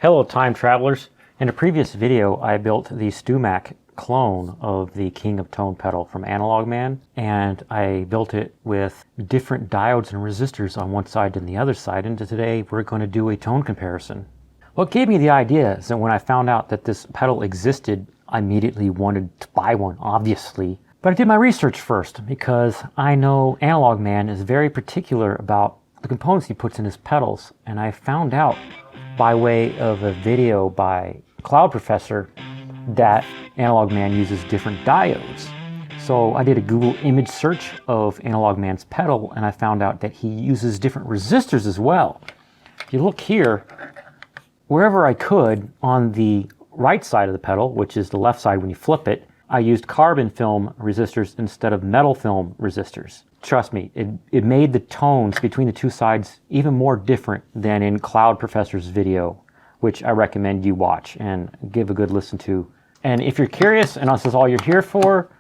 Hello time travelers. In a previous video I built the StewMac clone of the King of Tone pedal from analogman, and I built it with different diodes and resistors on one side and the other side, and today we're going to do a tone comparison. What gave me the idea is that when I found out that this pedal existed, I immediately wanted to buy one, obviously. But I did my research first because I know analogman is very particular about the components he puts in his pedals, and I found out by way of a video by Cloud Professor that analogman uses different diodes. So I did a Google image search of analogman's pedal and I found out that he uses different resistors as well. If you look here, wherever I could on the right side of the pedal, which is the left side when you flip it, I used carbon film resistors instead of metal film resistors. Trust me, it made the tones between the two sides even more different than in Cloud Professor's video, which I recommend you watch and give a good listen to. And if you're curious and this is all you're here for,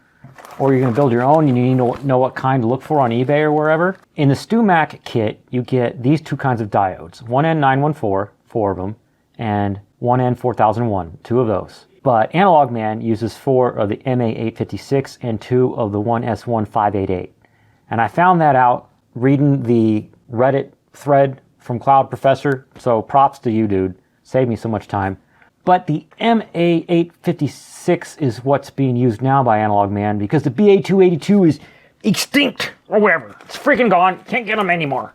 or you're going to build your own and you need to know what kind to look for on eBay or wherever, in the StewMac kit you get these two kinds of diodes. 1N914, 4 of them, and 1N4001, 2 of those. But analogman uses 4 of the MA856 and 2 of the 1S1588. And I found that out reading the Reddit thread from Cloud Professor, so props to you, dude. Saved me so much time. But the MA856 is what's being used now by analogman because the BA282 is extinct, or whatever. It's freaking gone. Can't get them anymore.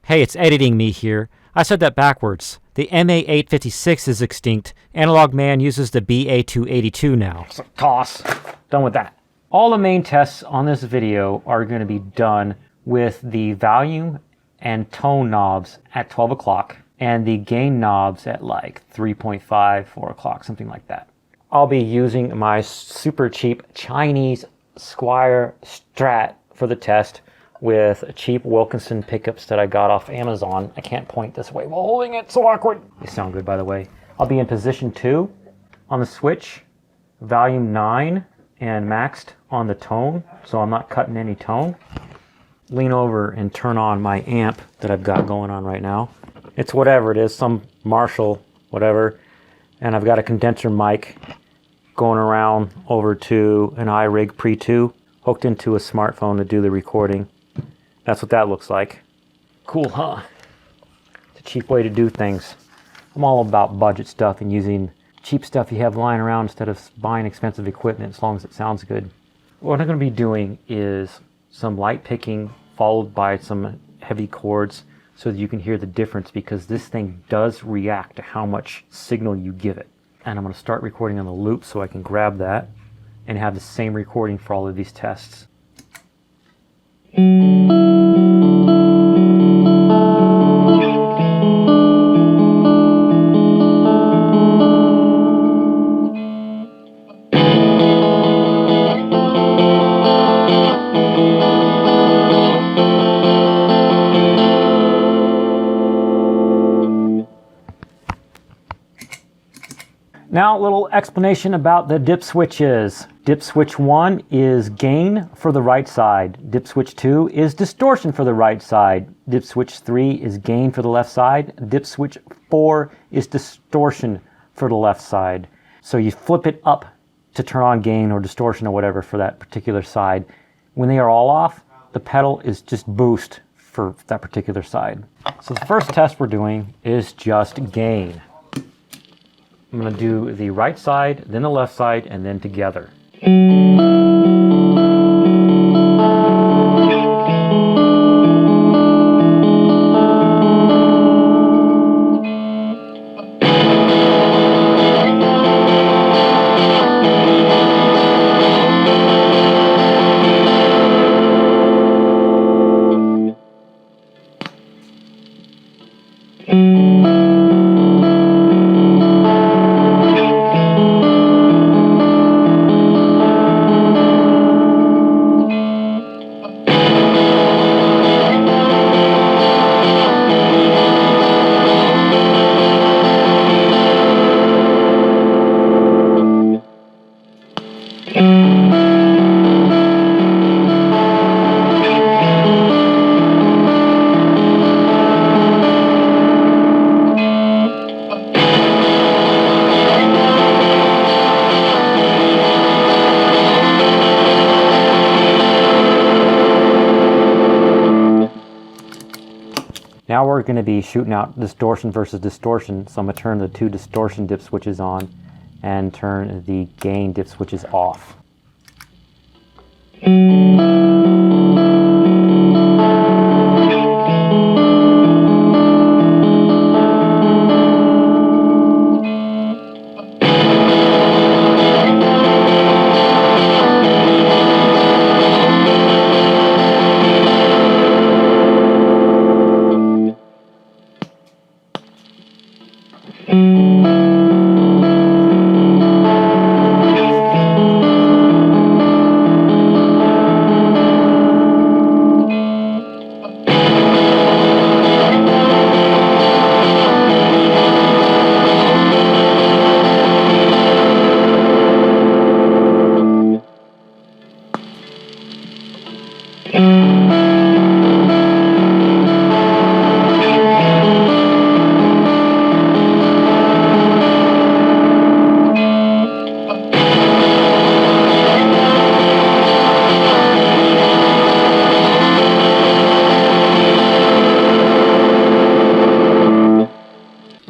Hey, it's editing me here. I said that backwards. The MA856 is extinct. analogman uses the BA282 now. So toss. Done with that. All the main tests on this video are going to be done with the volume and tone knobs at 12 o'clock and the gain knobs at like 3.5, 4 o'clock, something like that. I'll be using my super cheap Chinese Squier Strat for the test with cheap Wilkinson pickups that I got off Amazon. I can't point this way while holding it, so awkward. They sound good, by the way. I'll be in position 2 on the switch, volume 9, and maxed on the tone, so I'm not cutting any tone. Lean over and turn on my amp that I've got going on right now. It's whatever it is, some Marshall, whatever. And I've got a condenser mic going around over to an iRig Pre 2, hooked into a smartphone to do the recording. That's what that looks like. Cool, huh? It's a cheap way to do things. I'm all about budget stuff and using cheap stuff you have lying around instead of buying expensive equipment, as long as it sounds good. What I'm going to be doing is some light picking followed by some heavy chords so that you can hear the difference, because this thing does react to how much signal you give it. And I'm going to start recording on the loop so I can grab that and have the same recording for all of these tests. Now, a little explanation about the dip switches. Dip switch 1 is gain for the right side. Dip switch 2 is distortion for the right side. Dip switch 3 is gain for the left side. Dip switch 4 is distortion for the left side. So you flip it up to turn on gain or distortion or whatever for that particular side. When they are all off, the pedal is just boost for that particular side. So the first test we're doing is just gain. I'm going to do the right side, then the left side, and then together. now we're going to be shooting out distortion versus distortion. So I'm going to turn the 2 distortion dip switches on and turn the gain dip switches off.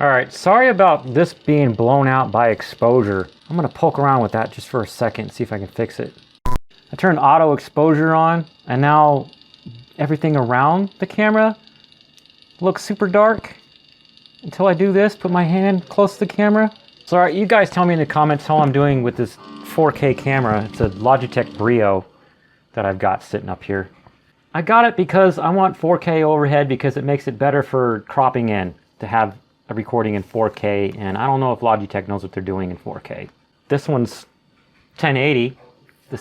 Alright, sorry about this being blown out by exposure. I'm going to poke around with that just for a second, see if I can fix it. I turned auto exposure on, and now everything around the camera looks super dark. Until I do this, put my hand close to the camera. So alright, you guys tell me in the comments how I'm doing with this 4K camera. It's a Logitech Brio that I've got sitting up here. I got it because I want 4K overhead because it makes it better for cropping in to have a recording in 4K, and I don't know if Logitech knows what they're doing in 4K. This one's 1080. The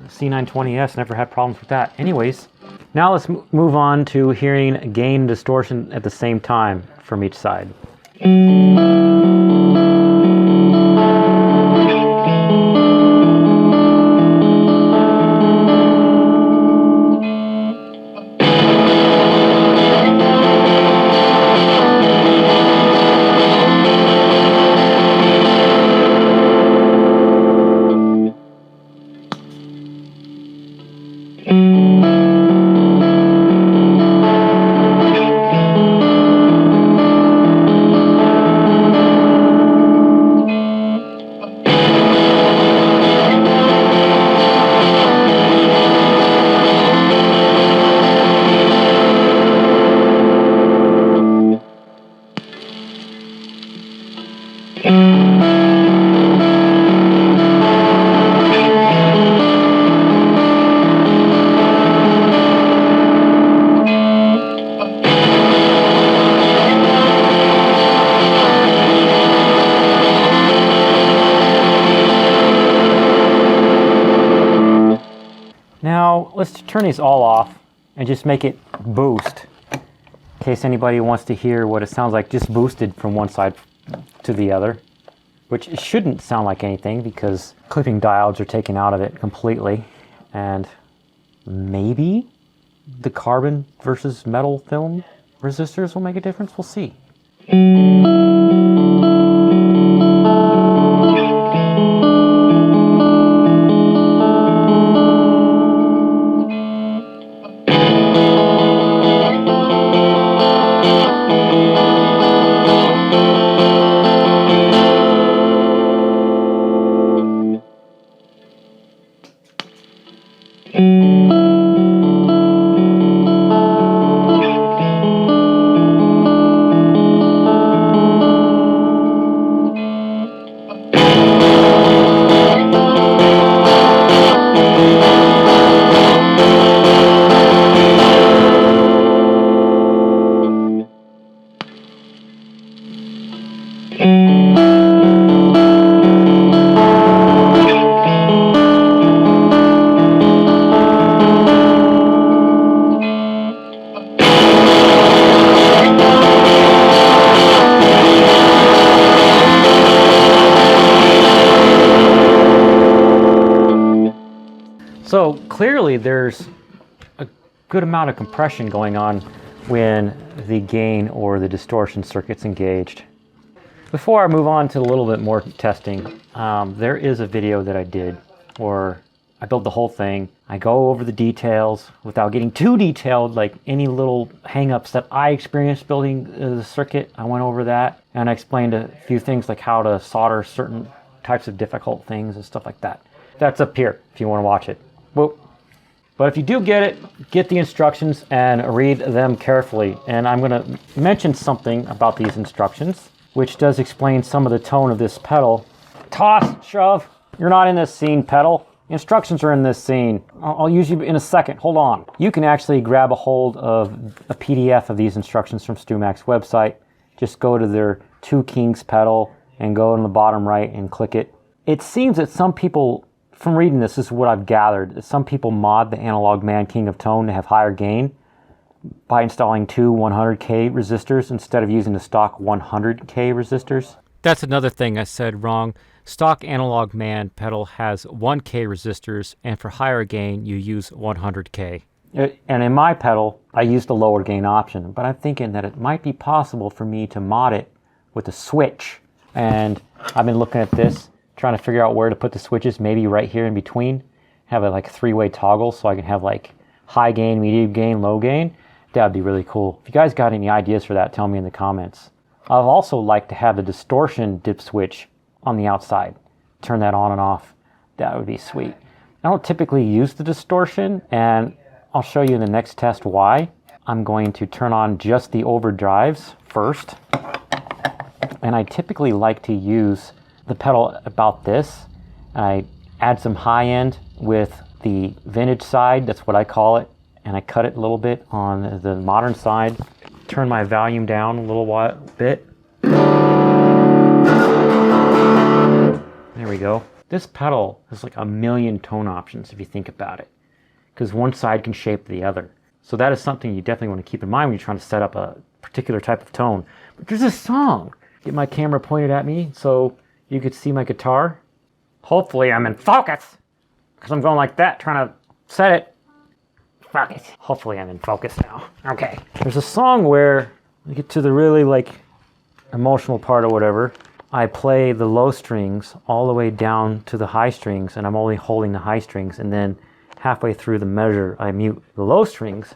C920S never had problems with that. Anyways, now let's move on to hearing gain and distortion at the same time from each side. Now let's turn these all off and just make it boost, in case anybody wants to hear what it sounds like just boosted from one side to the other, which it shouldn't sound like anything because clipping diodes are taken out of it completely, and maybe the carbon versus metal film resistors will make a difference. We'll see. So clearly there's a good amount of compression going on when the gain or the distortion circuit's engaged. Before I move on to a little bit more testing, there is a video that I did, or I build the whole thing. I go over the details without getting too detailed, like any little hang-ups that I experienced building the circuit. I went over that, and I explained a few things like how to solder certain types of difficult things and stuff like that. That's up here if you want to watch it. Whoop. But if you do get it, get the instructions and read them carefully. And I'm going to mention something about these instructions, which does explain some of the tone of this pedal. Toss, shove. You're not in this scene, pedal. Instructions are in this scene. I'll use you in a second. Hold on. You can actually grab a hold of a PDF of these instructions from StewMac's website. Just go to their 2 Kings pedal and go on the bottom right and click it. It seems that some people, from reading this is what I've gathered, that some people mod the analogman King of Tone to have higher gain by installing 2 100K resistors instead of using the stock 100K resistors. That's another thing I said wrong. Stock analogman pedal has 1K resistors, and for higher gain, you use 100K. And in my pedal, I used the lower gain option, but I'm thinking that it might be possible for me to mod it with a switch. And I've been looking at this, trying to figure out where to put the switches, maybe right here in between. Have a like 3-way toggle so I can have like high gain, medium gain, low gain. That would be really cool. If you guys got any ideas for that, tell me in the comments. I'd also like to have the distortion dip switch on the outside. Turn that on and off. That would be sweet. I don't typically use the distortion, and I'll show you in the next test why. I'm going to turn on just the overdrives first. And I typically like to use the pedal about this. I add some high end with the vintage side, that's what I call it, and I cut it a little bit on the modern side. Turn my volume down a little bit. There we go. This pedal has like a million tone options if you think about it, because one side can shape the other. So that is something you definitely want to keep in mind when you're trying to set up a particular type of tone. But there's a song. Get my camera pointed at me so you could see my guitar. Hopefully I'm in focus, because I'm going like that, trying to set it. Focus. Hopefully I'm in focus now. Okay. There's a song where you get to the really like emotional part or whatever. I play the low strings all the way down to the high strings, and I'm only holding the high strings, and then halfway through the measure I mute the low strings.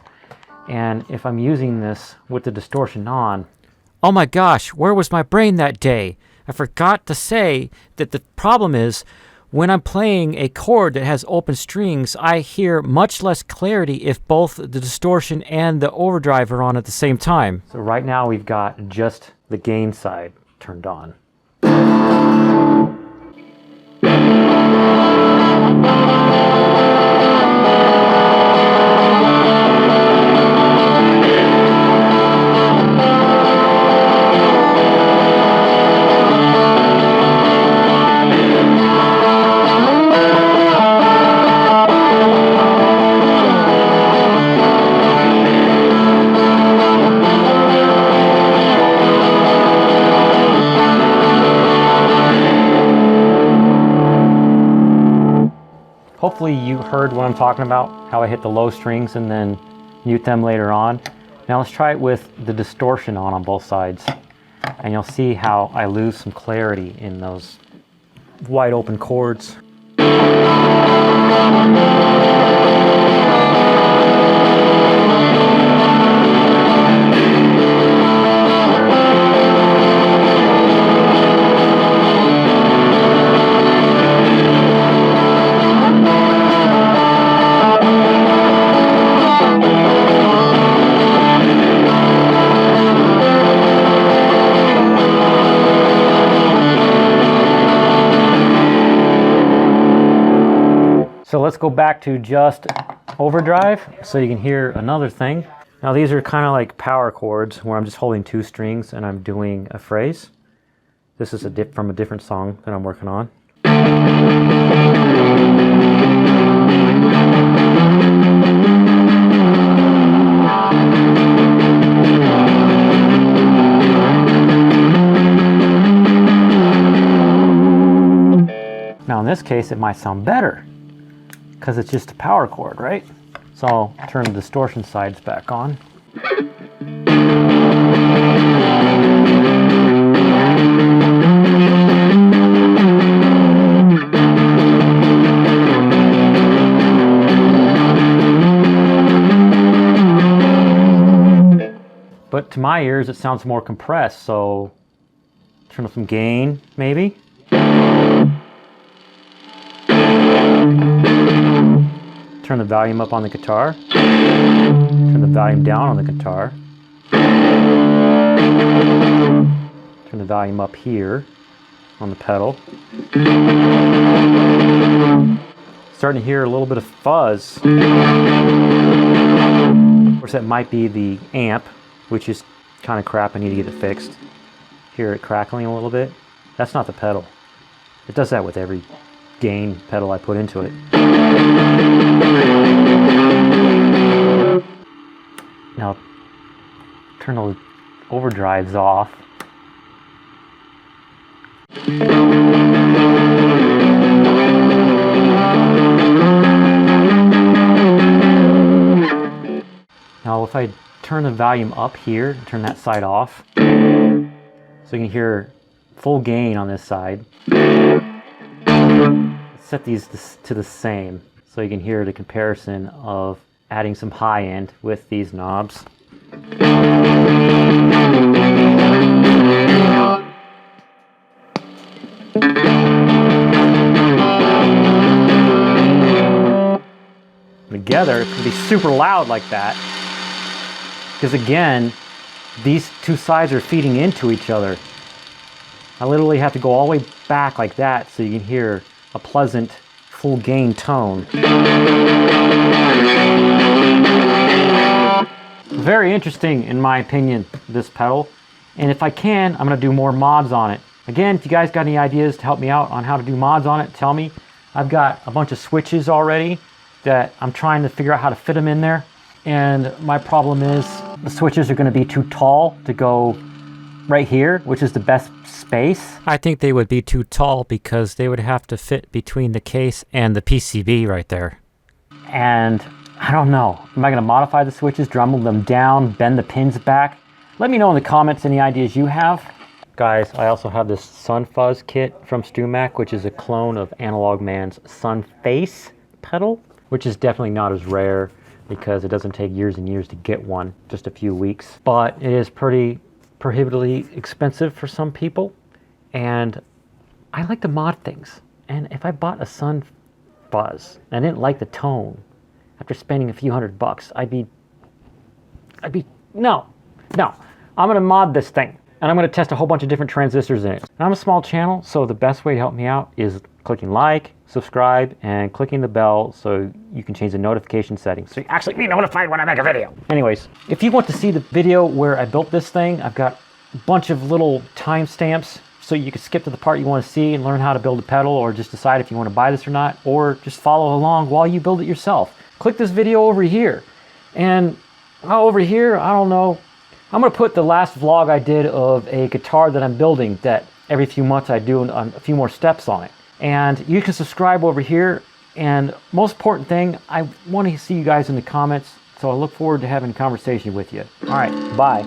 And if I'm using this with the distortion on, oh my gosh, where was my brain that day? I forgot to say that the problem is when I'm playing a chord that has open strings, I hear much less clarity if both the distortion and the overdrive are on at the same time. So right now we've got just the gain side turned on. Hopefully you heard what I'm talking about, how I hit the low strings and then mute them later on. Now let's try it with the distortion on both sides, and you'll see how I lose some clarity in those wide open chords. So let's go back to just overdrive so you can hear another thing. Now these are kind of like power chords where I'm just holding 2 strings and I'm doing a phrase. This is from a different song that I'm working on. Now in this case it might sound better, because it's just a power chord, right? So I'll turn the distortion sides back on. to my ears, it sounds more compressed. So turn up some gain, maybe. Turn the volume up on the guitar. Turn the volume down on the guitar. Turn the volume up here on the pedal. Starting to hear a little bit of fuzz. Of course, that might be the amp, which is kind of crap. I need to get it fixed. Hear it crackling a little bit. That's not the pedal. It does that with every gain pedal I put into it. Now, turn those overdrives off. Now, if I turn the volume up here, turn that side off, so you can hear full gain on this side. Set these to the same so you can hear the comparison of adding some high end with these knobs. Together, it can be super loud like that. Because again, these two sides are feeding into each other. I literally have to go all the way back like that so you can hear a pleasant full gain tone. Very interesting in my opinion, this pedal. And if I can, I'm going to do more mods on it. Again, if you guys got any ideas to help me out on how to do mods on it, tell me. I've got a bunch of switches already that I'm trying to figure out how to fit them in there. And my problem is the switches are going to be too tall to go right here, which is the best space. I think they would be too tall because they would have to fit between the case and the PCB right there. And I don't know. Am I going to modify the switches, drum them down, bend the pins back? Let me know in the comments any ideas you have. Guys, I also have this Sun Fuzz kit from StewMac, which is a clone of analogman's Sun Face pedal, which is definitely not as rare because it doesn't take years and years to get one, just a few weeks. But it is pretty prohibitively expensive for some people, and I like to mod things. And if I bought a Sun Fuzz and I didn't like the tone after spending a few $100, I'd be no, I'm gonna mod this thing and I'm gonna test a whole bunch of different transistors in it. And I'm a small channel, so the best way to help me out is clicking like, subscribe, and clicking the bell so you can change the notification settings so you actually be notified when I make a video. Anyways, if you want to see the video where I built this thing, I've got a bunch of little timestamps so you can skip to the part you want to see and learn how to build a pedal, or just decide if you want to buy this or not, or just follow along while you build it yourself. Click this video over here. And over here, I don't know, I'm going to put the last vlog I did of a guitar that I'm building that every few months I do a few more steps on it. And you can subscribe over here. And most important thing, I want to see you guys in the comments. So I look forward to having a conversation with you. All right, bye.